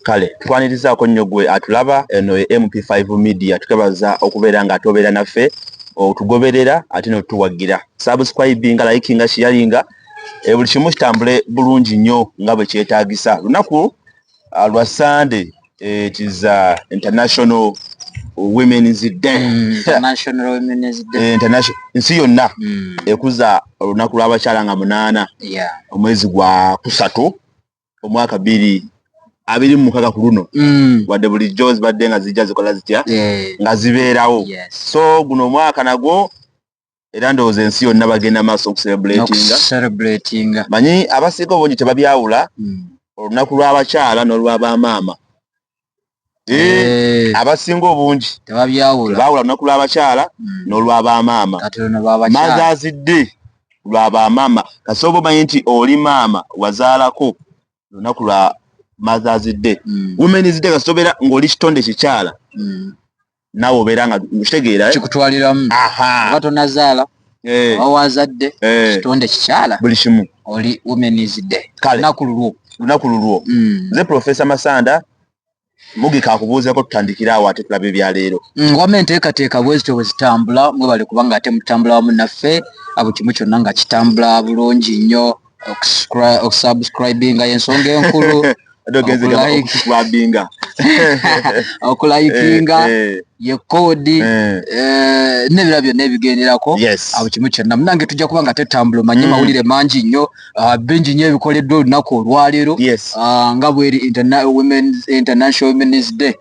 kale tukwanirizaako nnyo gwe atulaba eno MP5 media tukebaza okubeera nga atobeera naffe otugoberera ate n'otuwagira subscribinga likinga sharinga buli kimu kitambule bulungi nnyo nga bwe kyetaagisa lunaku lwa Sunday it is International Women's Day. International Women's Day. International nsi yonna ekuza olunaku lw'abakyala nga 8 omwezi gwa kusatu omwaka 2026 ku luno wadde bulijjo zibadde nga zijja zikola zitya nga zibeerawo so guno omwaka nagwo era ndowooza ensi yonna bagenda maaso okuselebratinga manyi abasinga obungi tebabyawula olunaku lw'abakyala n'olw'abamaama abasinga obungi tebabyawula olunaku lw'abakyala n'olw'abamaama Mother's Day lw'abamaama kasobo manyi nti oli maama wazaalako olunaku lwa Mother's Day Women's Day kasobera ng'oli kitonde kikyala nawe obeera nga ukitegeera kikutwaliramu batonazaala wawazadde kitonde kikyala buli kimu oli Women's Day lunaku lulwo nze Professor Masanda mugika akubuuzeko tutandikira awo ate tulabe ebyaleero ngwame enteekateeka bwezityo bwe zitambula mwebale kubanga ate mutambula wamu naffe abo kimu kyonna nga kitambula bulungi nnyo okusubscribinga y'ensonga enkulu okulayikinga ye koodi n'ebirala byonna ebigenderako abo kimu kyonna munange tujja kuba nga tetambula omanye mawulire mangi nnyo bingi nnyo ebikoleddwa olunaku olwaleero nga bweri International Women's Day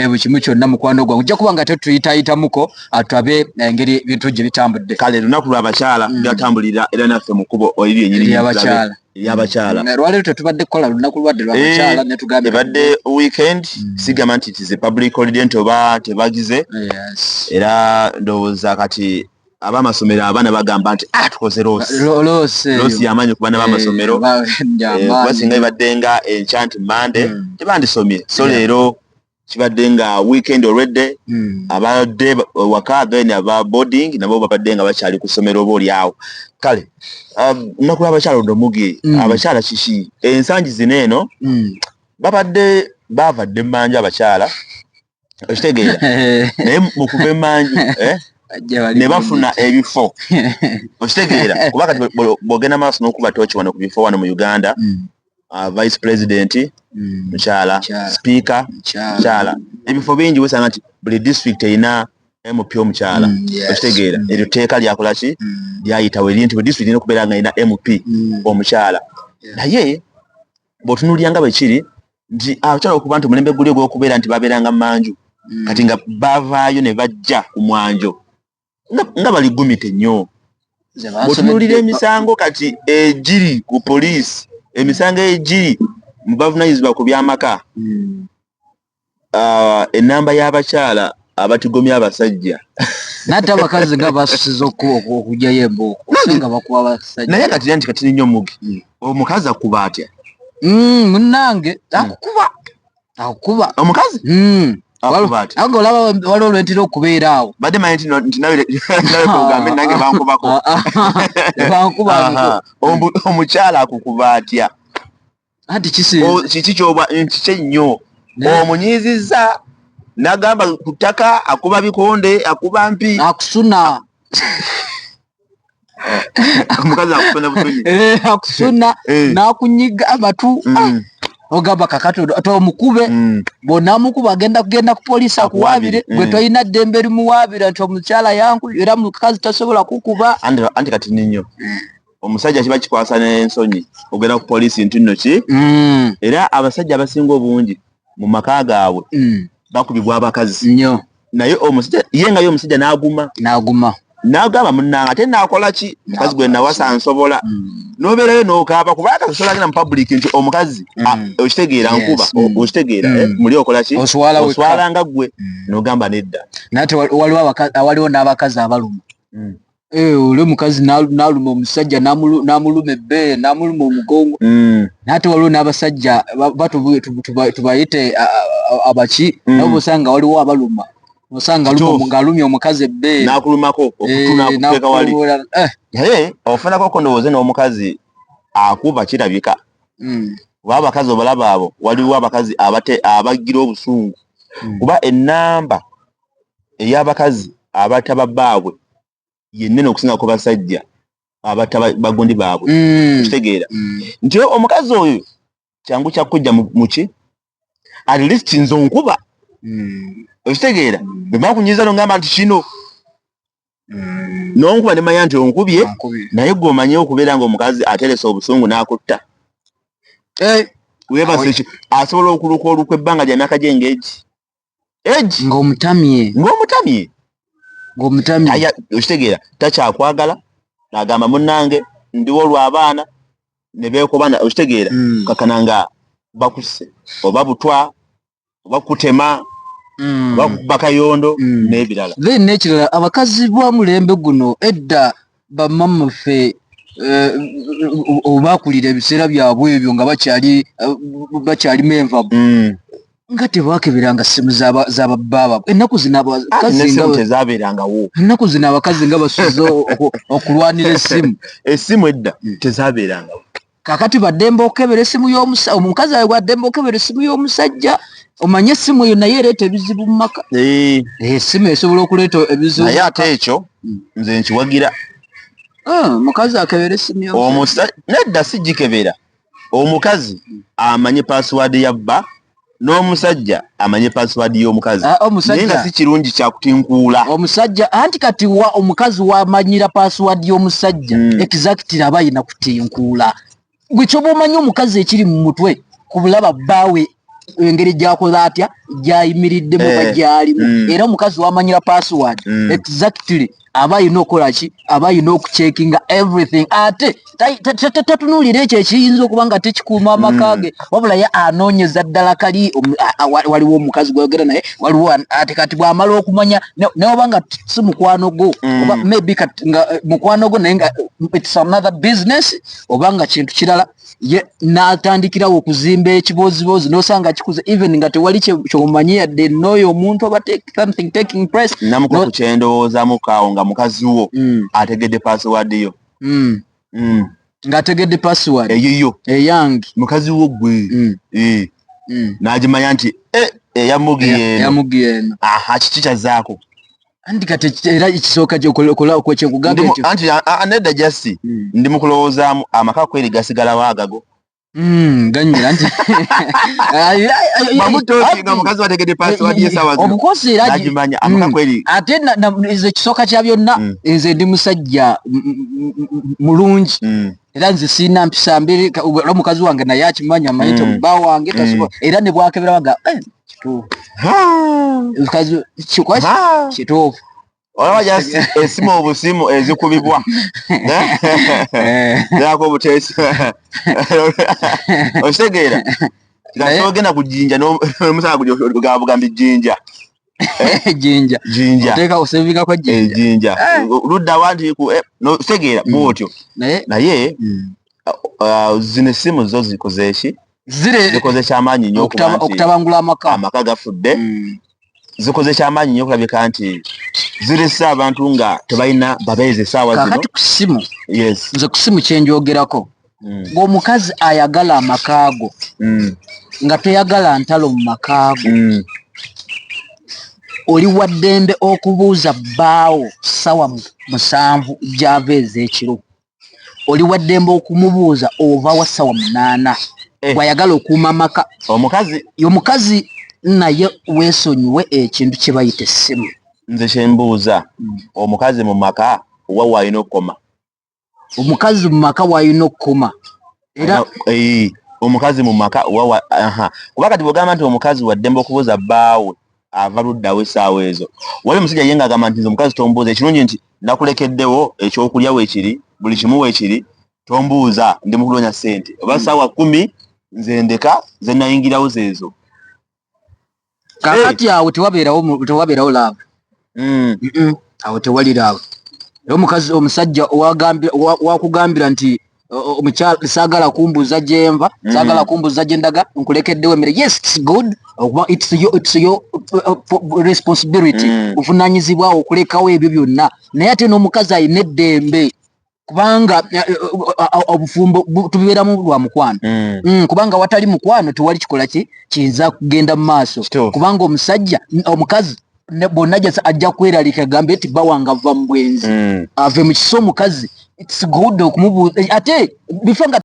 buli kimu kyonna mukwano gwange ojja kuba nga tetuyitayitamuko tulabe engeri bintu gye bitambudde kale lunaku lw'abakyala byatambulira era naffe mu kkubo oliri ennyini y'abakyala lwaleero tetubadde kukola lunaku lwadde lw'abakyala netugambe ebadde weekend sigamba nti it is a public holiday nti oba tebagize era ndowooza kati abamasomero abaana bagamba nti tukoze loosi yamanyi ku baana b'amasomero basinga ibadde nga enchant Monday tebandisomye so leero kibadde nga weekend already abadde waka then aba boarding nabo babadde nga bakyali ku ssomero oba oli awo kale lunaku lw'abakyala omugi abakyala kiki ensangi zino eno babadde bavadde mmanju abakyala okitegeera naye mukuba emmanju ne bafuna ebifo okitegeera kuba kati bw'ogenda maaso n'okuba tooki wano ku bifo wano mu Uganda vice president mukyala speaker mukyala ebifo bingi wesanga nti buli district erina MP omukyala okitegeera eryo tteeka lyakola ki lyayitawo eri nti buli district erina okubeera nga erina MP omukyala naye bw'otunuulira nga bwe kiri nti abakyala okuba nti omulembe guli ogw'okubeera nti babeeranga mmanju kati nga bavaayo ne bajja ku mwanjo nga baligumite nnyo bw'otunuulira emisango kati egiri ku poliisi emisango egiri mu bavunanyizibwa ku by'amaka ennamba y'abakyala abatigomya abasajja nate abakazi nga basusiza okugyayo embooko nga bakuba abasajja naye kati nti kati nnyo mugi omukazi akuba atya munnange akukuba omukazi akuba atya anga olaba waliwo lwentera okubeera awo badde manyi nti nawe kugambe nange bankubako omukyala akukuba atya anti kiki kyoba nti kyennyo omunyiizizza n'agamba ku ttaka akuba bikonde akuba mpi akusuna omukazi akusuna butonyi akusuna n'akunyiga amatu ogamba kakati tomukube bw'onaamukuba agenda ku poliisi akuwaabire gwe tolina ddembe limuwaabira nti omukyala yanku era mukazi tasobola kukuba anti kati ninyo omusajja kiba kikwasa n'ensonyi ogenda ku poliisi nti nno ki era abasajja abasinga obungi mu maka gaabwe bakubibwa abakazi nnyo naye omusajja ye nga ye omusajja n'aguma n'agamba munnanga ate naakola ki mukazi gwe nawasa nsobola n'obeerayo n'okaaba kubanga kasobola agenda mu public nti omukazi okitegeera nkuba okitegeera muli okola ki oswala nga ggwe n'ogamba nedda nate waliwo n'abakazi abaluma oli omukazi n'aluma omusajja n'amuluma ebbeere n'amuluma omugongo nate waliwo n'abasajja tubayite abaki nabo osanga waliwo abaluma osanga ng'alumya omukazi ebbeere n'akulumako okutuna akuteeka wali naye ofunako ndowooze n'omukazi akuba kirabika abakazi obalaba abo waliwo abakazi abagira obusungu kuba enamba ey'abakazi abataba baabwe yennene okusinga ku basajja abataba bagundi baabwe okitegeera nti omukazi oyo kyangu kyakujja muki at least nze onkuba okitegeera bwemala kunyiza nongamba nti kino nonkuba ne manya nti onkubye naye gwe omanye okubeera ng'omukazi ateresa obusungu n'akutta webase asobola okuluka olukwa ebbanga lya myaka gy'engeegi ng'omutamye okitegeera takyakwagala n'agamba munnange ndiwo olw'abaana ne beekobana okitegeera kakana nga bakusse oba butwa oba kutema oba bakayondo n'ebirala then n'ekirala abakazi bwa mulembe guno edda bamamaffe obakulira ebiseera byabwe ebyo nga bakyali menvabu nga tebakeberanga ssimu z'ababbaabwe ennaku zino abakazi nga basuze okulwanira essimu edda tezaabeerangawo kakati baddembe okukebera essimu y'omusajja omukazi awe bwaddembe okukebera essimu y'omusajja omanye essimu eyo naye ereeta ebizibu mu maka essimu esobola okuleeta ebizibu naye ate ekyo nze nkiwagira omukazi akebera essimu y'omusajja nedda sigikebera omukazi amanye password ya bba n'omusajja amanye password y'omukazi naye nga si kirungi kyakutinkuula omusajja anti kati omukazi wamanyira password y'omusajja exactly aba ayina kutinkuula gwe kyoba omanyi omukazi ekiri mu mutwe ku bulaba bbaawe engeri gy'akoze atya gy'ayimiriddemu oba gy'alimu era omukazi wamanyira password exactly aba ayina okukola ki aba ayina okucekinga everything ate tatunuulira ekyo ekiyinza okuba nga tekikuuma amaka ge wabula ye anoonyeza ddala kali waliwo omukazi gweyogera naye waliwo ate kati bw'amala okumanya naye oba nga si mukwano gwo oba maybe nga mukwano gwo naye nga it's another business oba nga kintu kirala ye n'atandikirawo okuzimba ekiboozibozi n'osanga kikuze even nga tewali kyomanyi yadde n'oyo omuntu oba something taking place namuko kukyendowoozamu kaawo nga mukazi wo ategedde password yo ng'ategedde password eyiyo eyange mukazi wo gwe n'agimanya nti eyamugi eno kiki kyazaako anti kati era ekisooka kyekugamba ekyo anti nedda jasi ndi mu kulowoozaamu amaka kweri gasigalawo agago ganyira nti mamutookinga mukazi wategedde password y'essaawa zino obukozi era nagimanya amaka kweri ate nze ekisooka kya byonna nze ndi musajja mulungi era nze siina mpisa mbiri omukazi wange naye akimanya amanyite mubba wange tasobola era ne bwakebera baga kituufu olaba jasi esimu obusimu ezikubibwa zaako obuteesi okitegeera kati ogenda ku jjinja n'omusala gugamba jjinja jinja oteeka osevingako jinja ludda wanti okitegeera bwotyo naye zino essimu zo zikoze ki zikoze kyamaanyi nnyo okutabangula amaka gafudde zikoze kyamaanyi nnyo okulabika nti zirese abantu nga tebalina babeezi essaawa zino kakati ku ssimu nze ku ssimu kyenjogerako ng'omukazi ayagala amakaago nga toyagala ntalo mu makaago oli waddembe okubuuza bbaawo ssaawa 7 gy'ava ez'ekiro oli waddembe okumubuuza ova wa ssaawa 8 bw'ayagala okuuma amaka omukazi naye weesonyiwe ekintu kye bayita essimu nze kyembuuza omukazi mu maka wa waalina okukoma omukazi mu maka waalina okukoma era omukazi mu maka kuba kati bw'ogamba nti omukazi waddembe okubuuza bbaawe ava luddawo essaawa ezo wali omusajja ye ng'agamba nti nze omukazi tombuuza ekirungi nti nakulekeddewo ekyokulya weekiri buli kimu weekiri tombuuza ndi mu kuloonya ssente oba ssaawa 10 nze ndeka ze nayingirawo zeezo kakati awo tewabeerawo laavu awo tewali laavu omukazi omusajja wakugambira nti omukyala saagala kumbuuza gyenva saagala kumbuuza gyendaga nkulekeddewo emmere yes it's good it's your responsibility buvunanyizibwawo okulekawo ebyo byonna naye ate n'omukazi ayina eddembe kubanga obufumbo tubeera mu lwa mukwano kubanga watali mukwano tewali kikola kiyinza kugenda mu maaso kubanga omusajja omukazi bonna ajja kweralika agambe nti bawanga ava mu bwenzi ave mu kiso omukazi it's good okumubuuza ate bifo nga